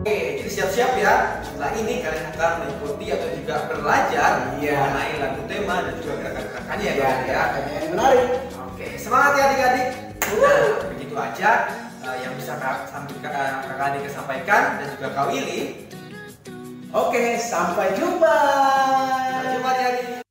Oke, jadi siap-siap ya. Setelah ini kalian akan mengikuti atau juga belajar mengenai lagu tema dan juga gerakan-gerakannya ya. Yang menarik. Oke, semangat ya adik-adik. Nah, begitu aja yang bisa kakak adik sampaikan dan juga Kak Willy. Oke, sampai jumpa. Sampai jumpa adik-adik.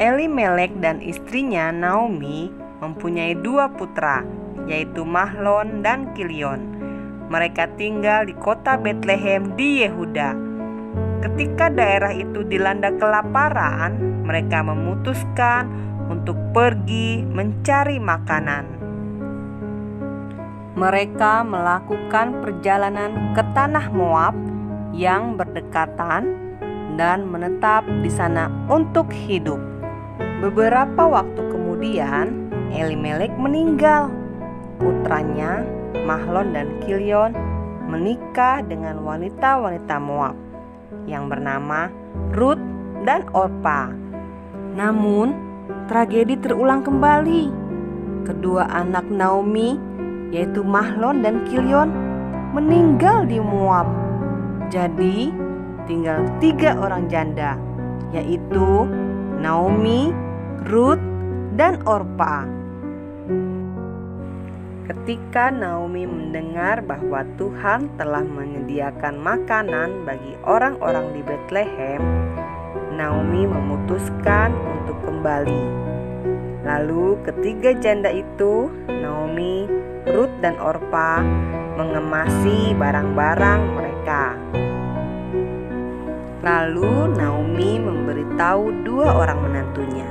Elimelek dan istrinya Naomi mempunyai 2 putra, yaitu Mahlon dan Kilion. Mereka tinggal di kota Betlehem di Yehuda. Ketika daerah itu dilanda kelaparan, mereka memutuskan untuk pergi mencari makanan. Mereka melakukan perjalanan ke tanah Moab yang berdekatan dan menetap di sana untuk hidup. Beberapa waktu kemudian, Elimelek meninggal. Putranya, Mahlon dan Kilion, menikah dengan wanita-wanita Moab yang bernama Rut dan Orpa. Namun, tragedi terulang kembali. kedua anak Naomi, yaitu Mahlon dan Kilion, meninggal di Moab. Jadi tinggal 3 orang janda, yaitu Naomi, Rut, dan Orpa. Ketika Naomi mendengar bahwa Tuhan telah menyediakan makanan bagi orang-orang di Betlehem, Naomi memutuskan untuk kembali. Lalu ketiga janda itu, Naomi, Rut, dan Orpa, mengemasi barang-barang mereka. Lalu Naomi memberitahu 2 orang menantunya.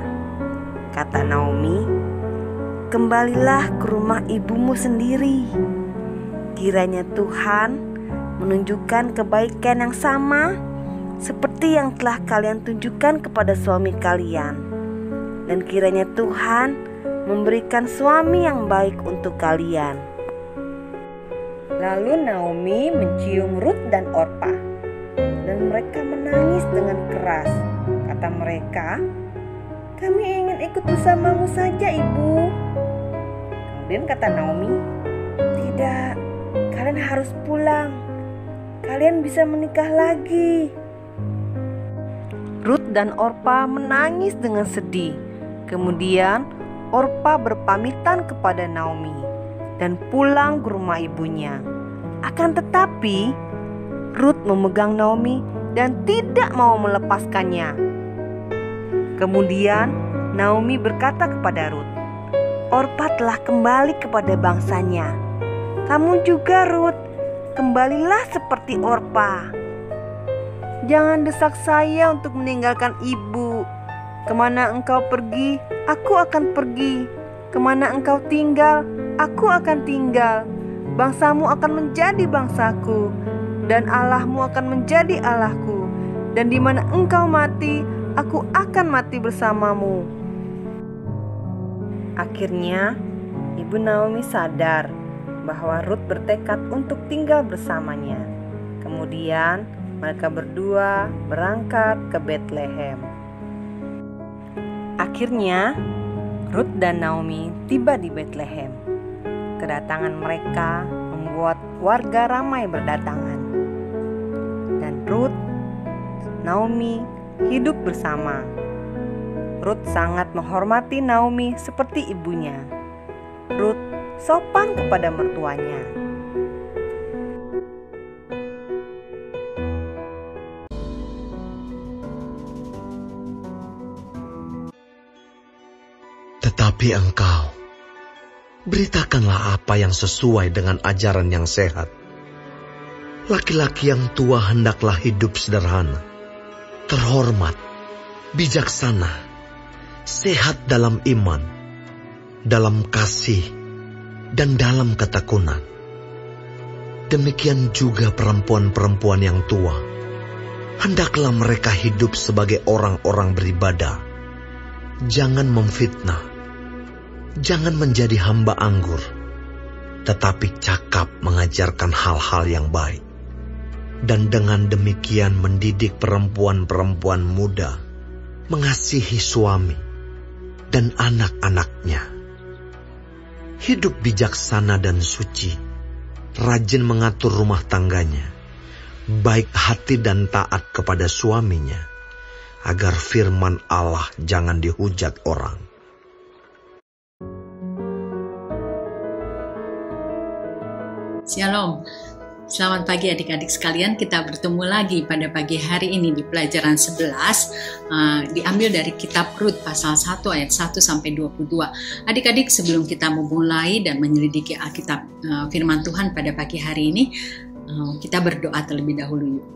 Kata Naomi, "Kembalilah ke rumah ibumu sendiri. Kiranya Tuhan menunjukkan kebaikan yang sama seperti yang telah kalian tunjukkan kepada suami kalian. Dan kiranya Tuhan memberikan suami yang baik untuk kalian." Lalu Naomi mencium Rut dan Orpa, dan mereka menangis dengan keras. Kata mereka, "Kami ingin ikut bersamamu saja, Ibu." Kemudian kata Naomi, "Tidak, kalian harus pulang. Kalian bisa menikah lagi." Rut dan Orpa menangis dengan sedih. Kemudian Orpa berpamitan kepada Naomi dan pulang ke rumah ibunya. Akan tetapi Rut memegang Naomi dan tidak mau melepaskannya. Kemudian Naomi berkata kepada Rut, "Orpa telah kembali kepada bangsanya. Kamu juga, Rut, kembalilah seperti Orpa. Jangan desak saya untuk meninggalkan ibu. Kemana engkau pergi, aku akan pergi. Kemana engkau tinggal, aku akan tinggal. Bangsamu akan menjadi bangsaku, dan Allahmu akan menjadi Allahku. Dan di mana engkau mati, aku akan mati bersamamu." Akhirnya, Ibu Naomi sadar bahwa Rut bertekad untuk tinggal bersamanya. Kemudian, mereka berdua berangkat ke Betlehem. Akhirnya, Rut dan Naomi tiba di Betlehem. Kedatangan mereka membuat warga ramai berdatangan. Dan Rut, Naomi hidup bersama. Rut sangat menghormati Naomi seperti ibunya. Rut sopan kepada mertuanya. Tetapi engkau, beritakanlah apa yang sesuai dengan ajaran yang sehat. Laki-laki yang tua hendaklah hidup sederhana, terhormat, bijaksana, sehat dalam iman, dalam kasih, dan dalam ketekunan. Demikian juga perempuan-perempuan yang tua, hendaklah mereka hidup sebagai orang-orang beribadah. Jangan memfitnah, jangan menjadi hamba anggur, tetapi cakap mengajarkan hal-hal yang baik. Dan dengan demikian mendidik perempuan-perempuan muda mengasihi suami dan anak-anaknya. Hidup bijaksana dan suci, rajin mengatur rumah tangganya, baik hati dan taat kepada suaminya, agar firman Allah jangan dihujat orang. Shalom, selamat pagi adik-adik sekalian. Kita bertemu lagi pada pagi hari ini di pelajaran 11, diambil dari kitab Rut pasal 1 ayat 1 sampai 22. Adik-adik, sebelum kita memulai dan menyelidiki Alkitab firman Tuhan pada pagi hari ini, kita berdoa terlebih dahulu yuk.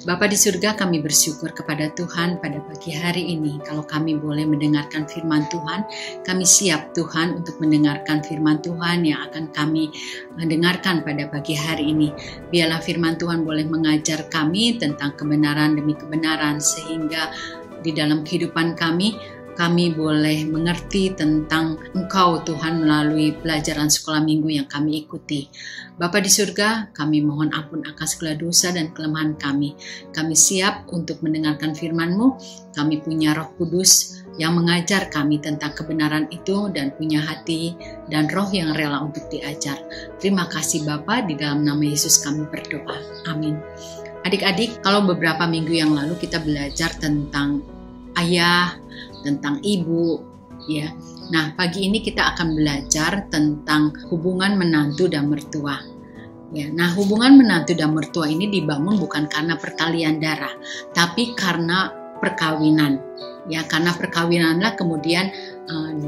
Bapa di surga, kami bersyukur kepada Tuhan pada pagi hari ini. Kalau kami boleh mendengarkan firman Tuhan, kami siap Tuhan untuk mendengarkan firman Tuhan yang akan kami dengarkan pada pagi hari ini. Biarlah firman Tuhan boleh mengajar kami tentang kebenaran demi kebenaran, sehingga di dalam kehidupan kami boleh mengerti tentang Engkau Tuhan melalui pelajaran sekolah minggu yang kami ikuti. Bapa di surga, kami mohon ampun akan segala dosa dan kelemahan kami. Kami siap untuk mendengarkan firman-Mu. Kami punya Roh Kudus yang mengajar kami tentang kebenaran itu dan punya hati dan roh yang rela untuk diajar. Terima kasih Bapa, di dalam nama Yesus kami berdoa. Amin. Adik-adik, kalau beberapa minggu yang lalu kita belajar tentang ayah, tentang ibu, ya. Nah, pagi ini kita akan belajar tentang hubungan menantu dan mertua. Ya, nah hubungan menantu dan mertua ini dibangun bukan karena pertalian darah, tapi karena perkawinan. Ya, karena perkawinanlah kemudian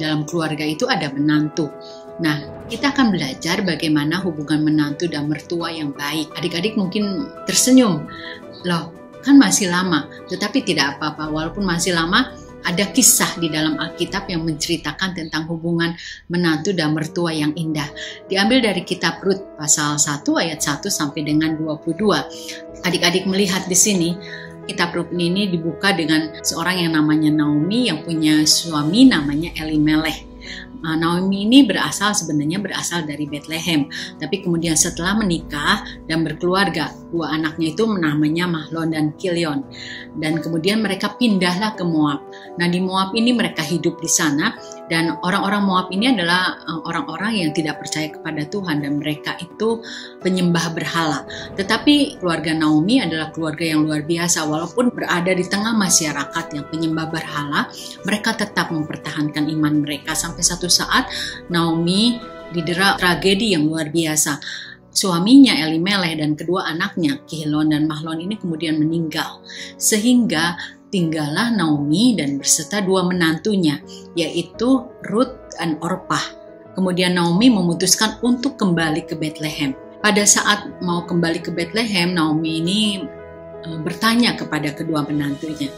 dalam keluarga itu ada menantu. Nah, kita akan belajar bagaimana hubungan menantu dan mertua yang baik. Adik-adik mungkin tersenyum, loh kan masih lama, tetapi tidak apa-apa, walaupun masih lama. Ada kisah di dalam Alkitab yang menceritakan tentang hubungan menantu dan mertua yang indah. Diambil dari kitab Rut pasal 1 ayat 1 sampai dengan 22. Adik-adik melihat di sini, kitab Rut ini dibuka dengan seorang yang namanya Naomi yang punya suami namanya Elimelech. Naomi ini sebenarnya berasal dari Bethlehem, tapi kemudian setelah menikah dan berkeluarga, dua anaknya itu namanya Mahlon dan Kilion, dan kemudian mereka pindahlah ke Moab. Nah, di Moab ini mereka hidup di sana, dan orang-orang Moab ini adalah orang-orang yang tidak percaya kepada Tuhan dan mereka itu penyembah berhala. Tetapi keluarga Naomi adalah keluarga yang luar biasa, walaupun berada di tengah masyarakat yang penyembah berhala, mereka tetap mempertahankan iman mereka. Sampai satu saat Naomi didera tragedi yang luar biasa. Suaminya Elimelech dan kedua anaknya Kilion dan Mahlon ini kemudian meninggal, sehingga tinggallah Naomi dan berserta dua menantunya, yaitu Rut dan Orpah. Kemudian Naomi memutuskan untuk kembali ke Bethlehem. Pada saat mau kembali ke Bethlehem, Naomi ini bertanya kepada kedua menantunya,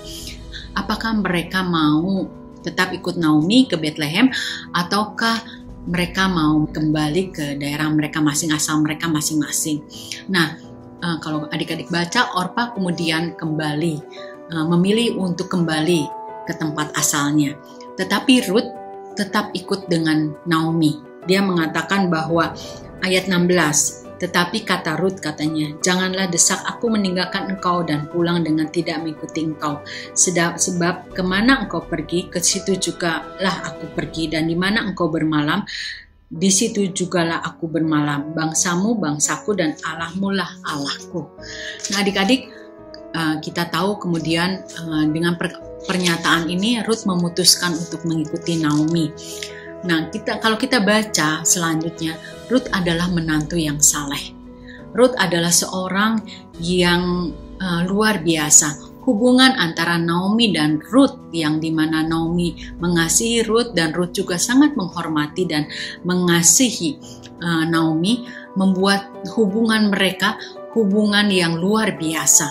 apakah mereka mau tetap ikut Naomi ke Bethlehem ataukah mereka mau kembali ke daerah mereka asal mereka masing-masing. Nah, kalau adik-adik baca, Orpah kemudian kembali, memilih untuk kembali ke tempat asalnya. Tetapi Rut tetap ikut dengan Naomi. Dia mengatakan bahwa ayat 16, tetapi kata Rut katanya, janganlah desak aku meninggalkan engkau dan pulang dengan tidak mengikuti engkau. Sebab kemana engkau pergi, ke situ juga lah aku pergi, dan di mana engkau bermalam, di situ jugalah aku bermalam. Bangsamu bangsaku dan Allahmu lah Allahku. Nah, adik-adik, kita tahu kemudian dengan pernyataan ini Rut memutuskan untuk mengikuti Naomi. Nah, kalau kita baca selanjutnya, Rut adalah menantu yang saleh. Rut adalah seorang yang luar biasa. Hubungan antara Naomi dan Rut, yang dimana Naomi mengasihi Rut dan Rut juga sangat menghormati dan mengasihi Naomi, membuat hubungan mereka hubungan yang luar biasa.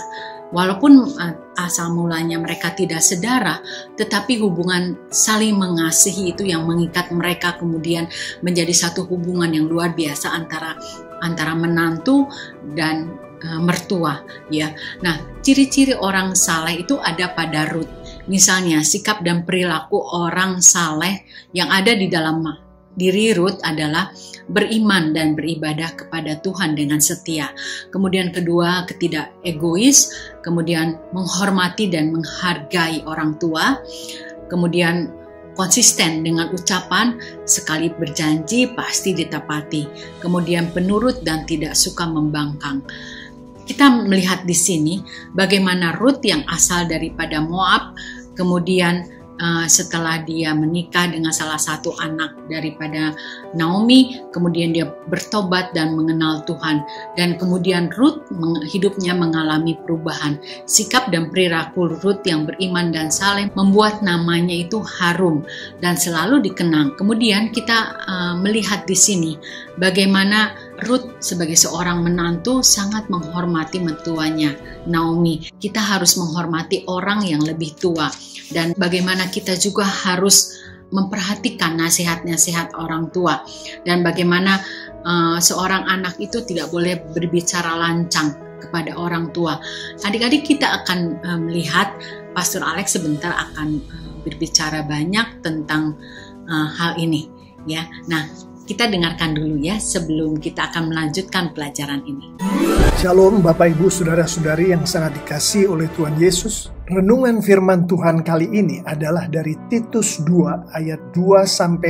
Walaupun asal mulanya mereka tidak sedarah, tetapi hubungan saling mengasihi itu yang mengikat mereka kemudian menjadi satu hubungan yang luar biasa antara menantu dan mertua, ya. Nah, ciri-ciri orang saleh itu ada pada Rut. Misalnya, sikap dan perilaku orang saleh yang ada di dalam diri Rut adalah beriman dan beribadah kepada Tuhan dengan setia. Kemudian kedua, tidak egois, kemudian menghormati dan menghargai orang tua, kemudian konsisten dengan ucapan, sekali berjanji pasti ditepati, kemudian penurut dan tidak suka membangkang. Kita melihat di sini bagaimana Rut yang asal daripada Moab, kemudian setelah dia menikah dengan salah satu anak daripada Naomi, kemudian dia bertobat dan mengenal Tuhan, dan kemudian Rut hidupnya mengalami perubahan. Sikap dan perilaku Rut yang beriman dan saleh membuat namanya itu harum dan selalu dikenang. Kemudian kita melihat di sini bagaimana Rut sebagai seorang menantu sangat menghormati mertuanya Naomi. Kita harus menghormati orang yang lebih tua, dan bagaimana kita juga harus memperhatikan nasihat-nasihat orang tua, dan bagaimana seorang anak itu tidak boleh berbicara lancang kepada orang tua. Adik-adik, kita akan melihat Pastor Alex sebentar akan berbicara banyak tentang hal ini, ya. Nah, kita dengarkan dulu ya sebelum kita akan melanjutkan pelajaran ini. Shalom Bapak Ibu Saudara-saudari yang sangat dikasihi oleh Tuhan Yesus. Renungan firman Tuhan kali ini adalah dari Titus 2 ayat 2-5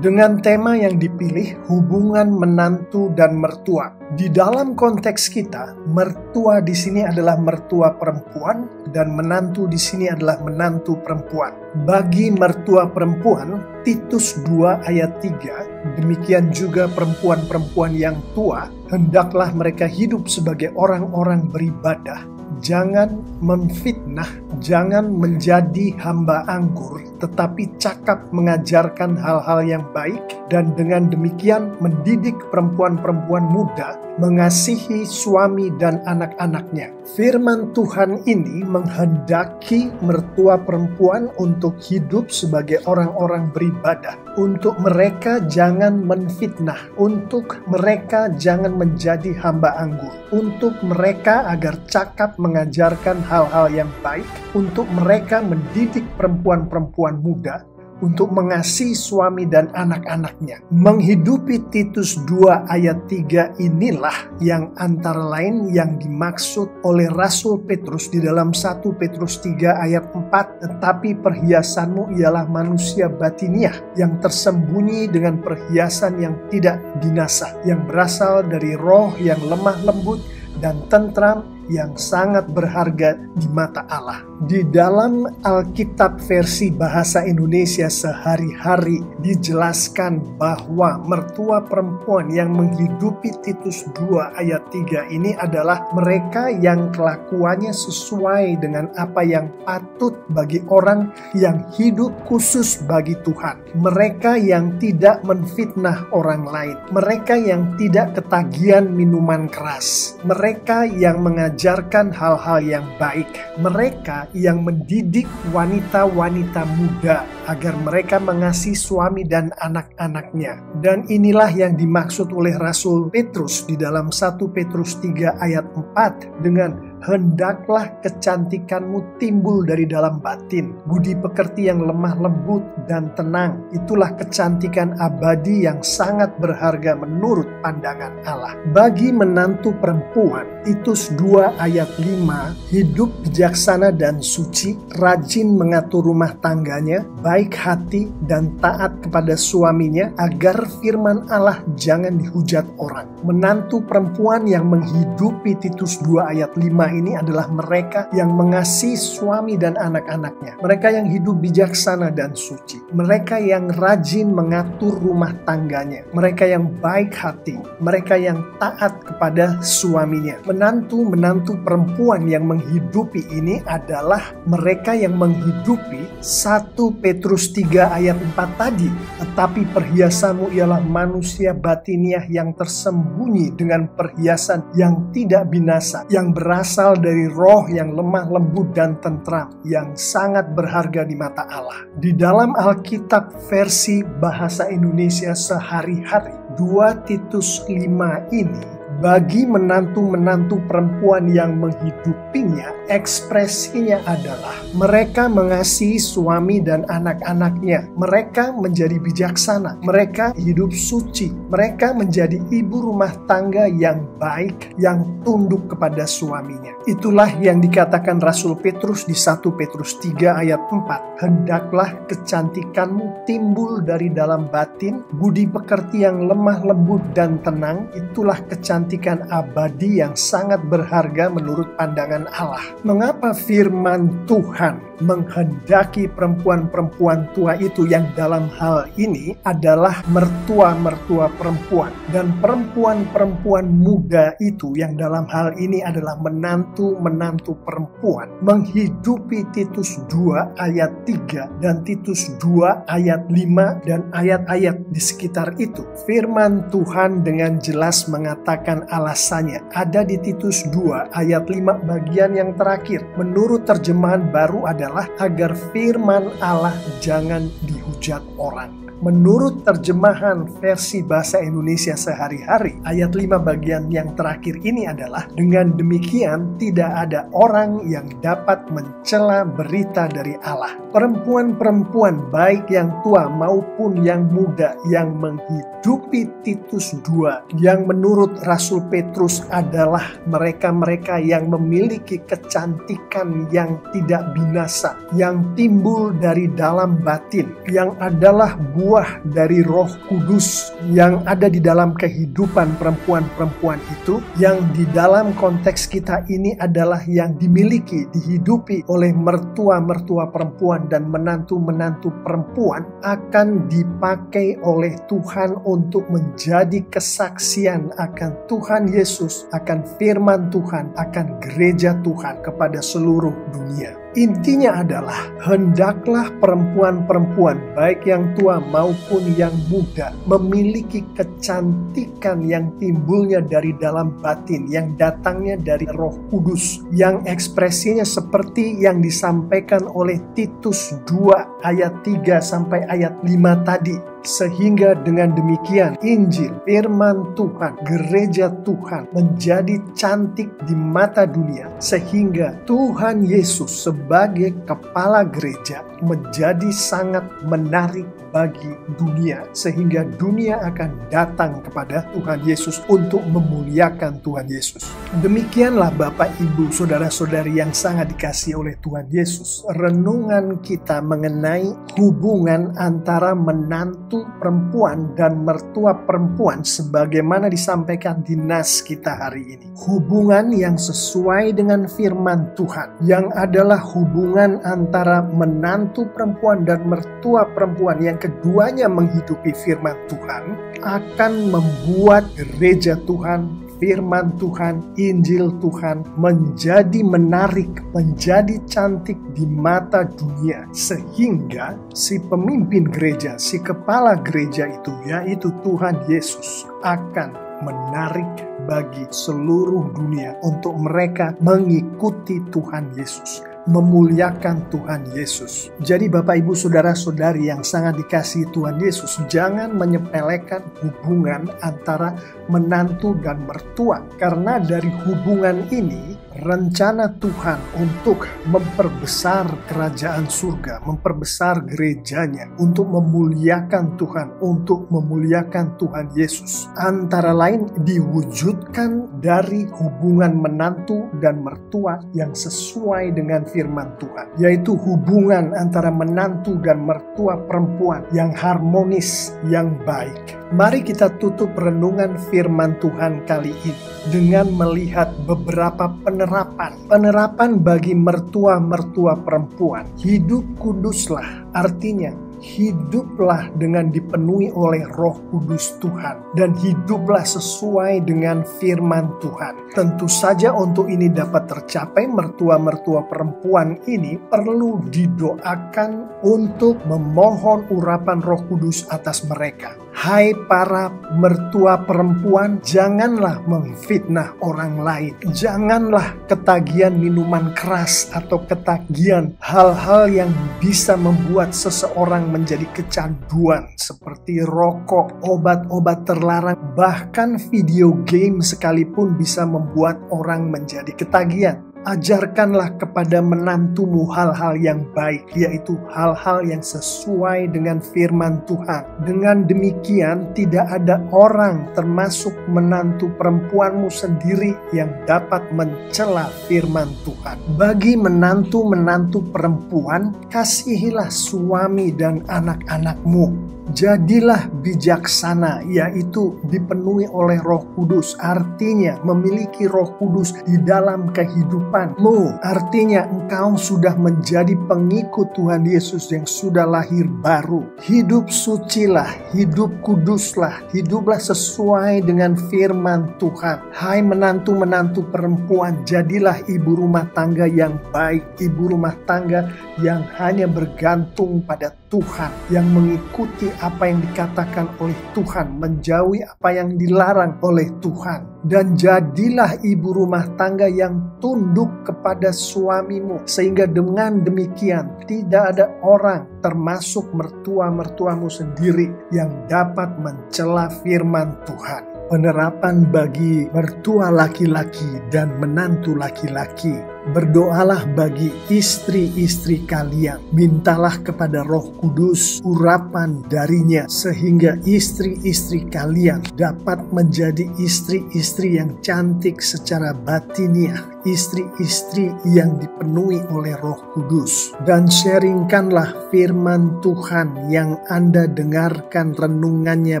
dengan tema yang dipilih hubungan menantu dan mertua. Di dalam konteks kita, mertua di sini adalah mertua perempuan dan menantu di sini adalah menantu perempuan. Bagi mertua perempuan, Titus 2 ayat 3, demikian juga perempuan-perempuan yang tua, hendaklah mereka hidup sebagai orang-orang beribadah. Jangan memfitnah, jangan menjadi hamba anggur, tetapi cakap mengajarkan hal-hal yang baik, dan dengan demikian mendidik perempuan-perempuan muda mengasihi suami dan anak-anaknya. Firman Tuhan ini menghendaki mertua perempuan untuk hidup sebagai orang-orang beribadah. Untuk mereka jangan menfitnah, untuk mereka jangan menjadi hamba anggur, untuk mereka agar cakap mengajarkan hal-hal yang baik, untuk mereka mendidik perempuan-perempuan muda untuk mengasihi suami dan anak-anaknya. Menghidupi Titus 2 ayat 3 inilah yang antara lain yang dimaksud oleh Rasul Petrus di dalam 1 Petrus 3 ayat 4. Tetapi perhiasanmu ialah manusia batiniah yang tersembunyi dengan perhiasan yang tidak binasa, yang berasal dari roh yang lemah lembut dan tentram, yang sangat berharga di mata Allah. Di dalam Alkitab versi bahasa Indonesia sehari-hari dijelaskan bahwa mertua perempuan yang menghidupi Titus 2 ayat 3 ini adalah mereka yang kelakuannya sesuai dengan apa yang patut bagi orang yang hidup khusus bagi Tuhan. Mereka yang tidak menfitnah orang lain, mereka yang tidak ketagihan minuman keras, mereka yang mengajarkan hal-hal yang baik, mereka yang mendidik wanita-wanita muda agar mereka mengasihi suami dan anak-anaknya. Dan inilah yang dimaksud oleh Rasul Petrus di dalam 1 Petrus 3 ayat 4 dengan hendaklah kecantikanmu timbul dari dalam batin, budi pekerti yang lemah lembut dan tenang. Itulah kecantikan abadi yang sangat berharga menurut pandangan Allah. Bagi menantu perempuan, Titus 2 ayat 5, hidup bijaksana dan suci, rajin mengatur rumah tangganya, baik hati dan taat kepada suaminya, agar firman Allah jangan dihujat orang. Menantu perempuan yang menghidupi Titus 2 ayat 5 ini adalah mereka yang mengasihi suami dan anak-anaknya. Mereka yang hidup bijaksana dan suci. Mereka yang rajin mengatur rumah tangganya. Mereka yang baik hati. Mereka yang taat kepada suaminya. Menantu-menantu perempuan yang menghidupi ini adalah mereka yang menghidupi 1 Petrus 3 ayat 4 tadi. Tetapi perhiasanmu ialah manusia batiniah yang tersembunyi dengan perhiasan yang tidak binasa, yang berasal dari roh yang lemah lembut dan tentram, yang sangat berharga di mata Allah. Di dalam Alkitab versi bahasa Indonesia sehari-hari, 2 Titus 5 ini, bagi menantu-menantu perempuan yang menghidupinya, ekspresinya adalah mereka mengasihi suami dan anak-anaknya. Mereka menjadi bijaksana. Mereka hidup suci. Mereka menjadi ibu rumah tangga yang baik, yang tunduk kepada suaminya. Itulah yang dikatakan Rasul Petrus di 1 Petrus 3 ayat 4. Hendaklah kecantikanmu timbul dari dalam batin, budi pekerti yang lemah lembut dan tenang. Itulah kecantikan abadi yang sangat berharga menurut pandangan Allah. Mengapa firman Tuhan menghendaki perempuan-perempuan tua itu yang dalam hal ini adalah mertua-mertua perempuan, dan perempuan-perempuan muda itu yang dalam hal ini adalah menantu-menantu perempuan, menghidupi Titus 2 ayat 3 dan Titus 2 ayat 5 dan ayat-ayat di sekitar itu. Firman Tuhan dengan jelas mengatakan alasannya ada di Titus 2 ayat 5 bagian yang terakhir. Menurut terjemahan baru adalah agar firman Allah jangan dihujat. dihujat orang. Menurut terjemahan versi bahasa Indonesia sehari-hari, ayat 5 bagian yang terakhir ini adalah, dengan demikian tidak ada orang yang dapat mencela berita dari Allah. Perempuan-perempuan baik yang tua maupun yang muda yang menghidupi Titus 2, yang menurut Rasul Petrus adalah mereka-mereka yang memiliki kecantikan yang tidak binasa, yang timbul dari dalam batin, yang adalah buah dari Roh Kudus yang ada di dalam kehidupan perempuan-perempuan itu, yang di dalam konteks kita ini adalah yang dimiliki, dihidupi oleh mertua-mertua perempuan dan menantu-menantu perempuan, akan dipakai oleh Tuhan untuk menjadi kesaksian akan Tuhan Yesus, akan firman Tuhan, akan gereja Tuhan kepada seluruh dunia. Intinya adalah, hendaklah perempuan-perempuan baik yang tua maupun yang muda memiliki kecantikan yang timbulnya dari dalam batin, yang datangnya dari Roh Kudus, yang ekspresinya seperti yang disampaikan oleh Titus 2 ayat 3 sampai ayat 5 tadi. Sehingga dengan demikian Injil, firman Tuhan, gereja Tuhan menjadi cantik di mata dunia, sehingga Tuhan Yesus sebagai kepala gereja menjadi sangat menarik bagi dunia, sehingga dunia akan datang kepada Tuhan Yesus untuk memuliakan Tuhan Yesus. Demikianlah Bapak, Ibu, Saudara-saudari yang sangat dikasihi oleh Tuhan Yesus, renungan kita mengenai hubungan antara menantu perempuan dan mertua perempuan sebagaimana disampaikan di nas kita hari ini. Hubungan yang sesuai dengan firman Tuhan, yang adalah hubungan antara menantu perempuan dan mertua perempuan yang keduanya menghidupi firman Tuhan, akan membuat gereja Tuhan, firman Tuhan, Injil Tuhan menjadi menarik, menjadi cantik di mata dunia, sehingga si pemimpin gereja, si kepala gereja itu, yaitu Tuhan Yesus, akan menarik bagi seluruh dunia untuk mereka mengikuti Tuhan Yesus, memuliakan Tuhan Yesus. Jadi Bapak, Ibu, Saudara-saudari yang sangat dikasihi Tuhan Yesus, jangan menyepelekan hubungan antara menantu dan mertua, karena dari hubungan ini rencana Tuhan untuk memperbesar kerajaan surga, memperbesar gerejanya, untuk memuliakan Tuhan, untuk memuliakan Tuhan Yesus, antara lain diwujudkan dari hubungan menantu dan mertua yang sesuai dengan firman Tuhan, yaitu hubungan antara menantu dan mertua perempuan yang harmonis, yang baik. Mari kita tutup renungan firman Tuhan kali ini dengan melihat beberapa penerapan bagi mertua-mertua perempuan. Hidup kuduslah, artinya hiduplah dengan dipenuhi oleh Roh Kudus Tuhan, dan hiduplah sesuai dengan firman Tuhan. Tentu saja untuk ini dapat tercapai, mertua-mertua perempuan ini perlu didoakan untuk memohon urapan Roh Kudus atas mereka. Hai para mertua perempuan, janganlah memfitnah orang lain. Janganlah ketagihan minuman keras atau ketagihan hal-hal yang bisa membuat seseorang menjadi kecanduan, seperti rokok, obat-obat terlarang, bahkan video game sekalipun bisa membuat orang menjadi ketagihan. Ajarkanlah kepada menantumu hal-hal yang baik, yaitu hal-hal yang sesuai dengan firman Tuhan. Dengan demikian, tidak ada orang, termasuk menantu perempuanmu sendiri, yang dapat mencela firman Tuhan. Bagi menantu-menantu perempuan, kasihilah suami dan anak-anakmu. Jadilah bijaksana, yaitu dipenuhi oleh Roh Kudus, artinya memiliki Roh Kudus di dalam kehidupanmu. Artinya engkau sudah menjadi pengikut Tuhan Yesus yang sudah lahir baru. Hidup sucilah, hidup kuduslah, hiduplah sesuai dengan firman Tuhan. Hai menantu-menantu perempuan, jadilah ibu rumah tangga yang baik, ibu rumah tangga yang hanya bergantung pada Tuhan, yang mengikuti apa yang dikatakan oleh Tuhan, menjauhi apa yang dilarang oleh Tuhan. Dan jadilah ibu rumah tangga yang tunduk kepada suamimu, sehingga dengan demikian tidak ada orang, termasuk mertua-mertuamu sendiri yang dapat mencela firman Tuhan. Penerapan bagi mertua laki-laki dan menantu laki-laki. Berdoalah bagi istri-istri kalian. Mintalah kepada Roh Kudus urapan darinya sehingga istri-istri kalian dapat menjadi istri-istri yang cantik secara batiniah. Istri-istri yang dipenuhi oleh Roh Kudus. Dan sharingkanlah firman Tuhan yang Anda dengarkan renungannya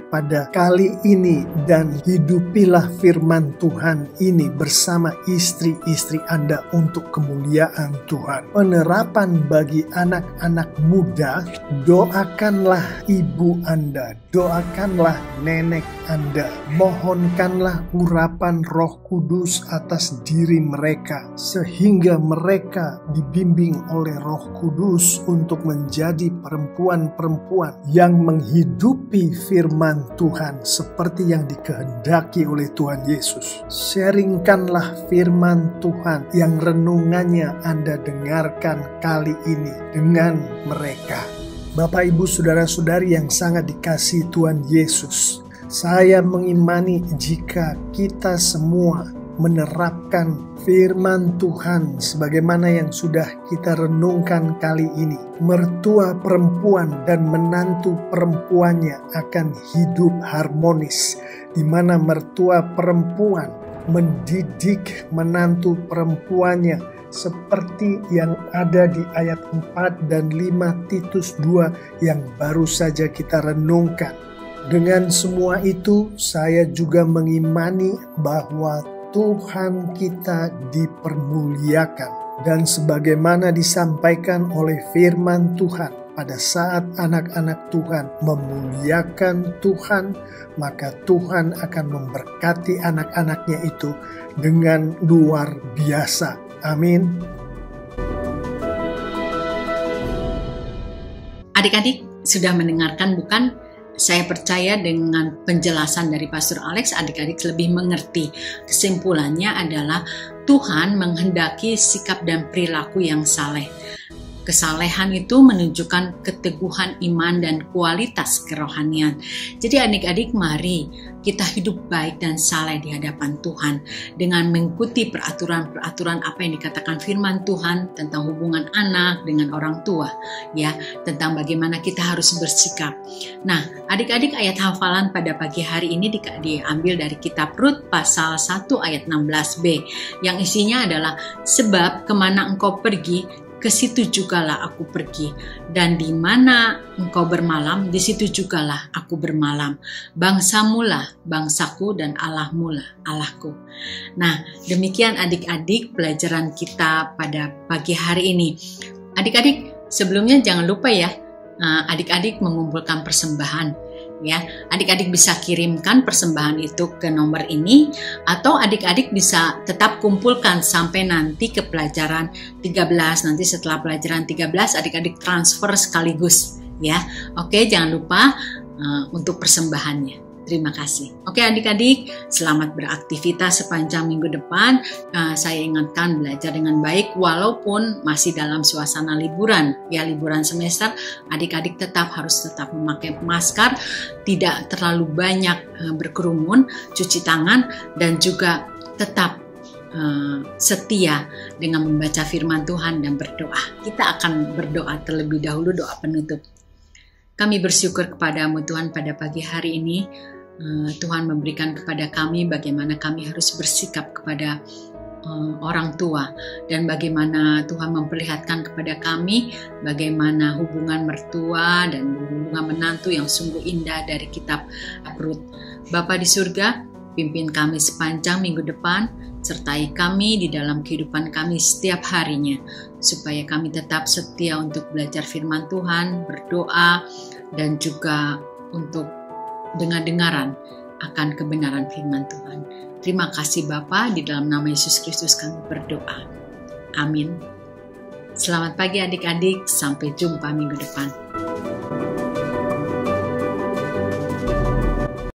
pada kali ini. Dan hidupilah firman Tuhan ini bersama istri-istri Anda untuk kemuliaan Tuhan. Penerapan bagi anak-anak muda, doakanlah ibu Anda, doakanlah nenek Anda, mohonkanlah urapan Roh Kudus atas diri mereka, sehingga mereka dibimbing oleh Roh Kudus untuk menjadi perempuan-perempuan yang menghidupi firman Tuhan seperti yang dikehendaki oleh Tuhan Yesus. Sharingkanlah firman Tuhan yang renungannya Anda dengarkan kali ini dengan mereka. Bapak, Ibu, Saudara-saudari yang sangat dikasihi Tuhan Yesus, saya mengimani jika kita semua menerapkan firman Tuhan sebagaimana yang sudah kita renungkan kali ini, mertua perempuan dan menantu perempuannya akan hidup harmonis, di mana mertua perempuan mendidik menantu perempuannya seperti yang ada di ayat 4 dan 5 Titus 2 yang baru saja kita renungkan. Dengan semua itu, saya juga mengimani bahwa Tuhan kita dipermuliakan. Dan sebagaimana disampaikan oleh firman Tuhan, pada saat anak-anak Tuhan memuliakan Tuhan, maka Tuhan akan memberkati anak-anaknya itu dengan luar biasa. Amin. Adik-adik sudah mendengarkan bukan? Saya percaya dengan penjelasan dari Pastor Alex, adik-adik lebih mengerti. Kesimpulannya adalah Tuhan menghendaki sikap dan perilaku yang saleh. Kesalehan itu menunjukkan keteguhan iman dan kualitas kerohanian. Jadi adik-adik, mari kita hidup baik dan saleh di hadapan Tuhan dengan mengikuti peraturan-peraturan apa yang dikatakan firman Tuhan tentang hubungan anak dengan orang tua, ya, tentang bagaimana kita harus bersikap. Nah, adik-adik, ayat hafalan pada pagi hari ini diambil dari kitab Rut pasal 1 ayat 16b yang isinya adalah, sebab kemana engkau pergi, ke situ jugalah aku pergi, dan di mana engkau bermalam, di situ jugalah aku bermalam. Bangsamu lah bangsaku, dan Allahmu lah Allahku. Nah, demikian adik-adik pelajaran kita pada pagi hari ini. Adik-adik, sebelumnya jangan lupa ya, adik-adik mengumpulkan persembahan. Ya, adik-adik bisa kirimkan persembahan itu ke nomor ini, atau adik-adik bisa tetap kumpulkan sampai nanti ke pelajaran 13. Nanti setelah pelajaran 13 adik-adik transfer sekaligus, ya. Oke, jangan lupa untuk persembahannya. Terima kasih. Oke adik-adik, selamat beraktivitas sepanjang minggu depan. Saya ingatkan belajar dengan baik walaupun masih dalam suasana liburan. Ya, liburan semester, adik-adik harus tetap memakai masker, tidak terlalu banyak berkerumun, cuci tangan, dan juga tetap setia dengan membaca firman Tuhan dan berdoa. Kita akan berdoa terlebih dahulu, doa penutup. Kami bersyukur kepadamu Tuhan pada pagi hari ini. Tuhan memberikan kepada kami bagaimana kami harus bersikap kepada orang tua, dan bagaimana Tuhan memperlihatkan kepada kami bagaimana hubungan mertua dan hubungan menantu yang sungguh indah dari kitab Rut. Bapa di surga, pimpin kami sepanjang minggu depan, sertai kami di dalam kehidupan kami setiap harinya, supaya kami tetap setia untuk belajar firman Tuhan, berdoa, dan juga untuk dengar-dengaran akan kebenaran firman Tuhan. Terima kasih Bapa, di dalam nama Yesus Kristus kami berdoa. Amin. Selamat pagi adik-adik, sampai jumpa minggu depan.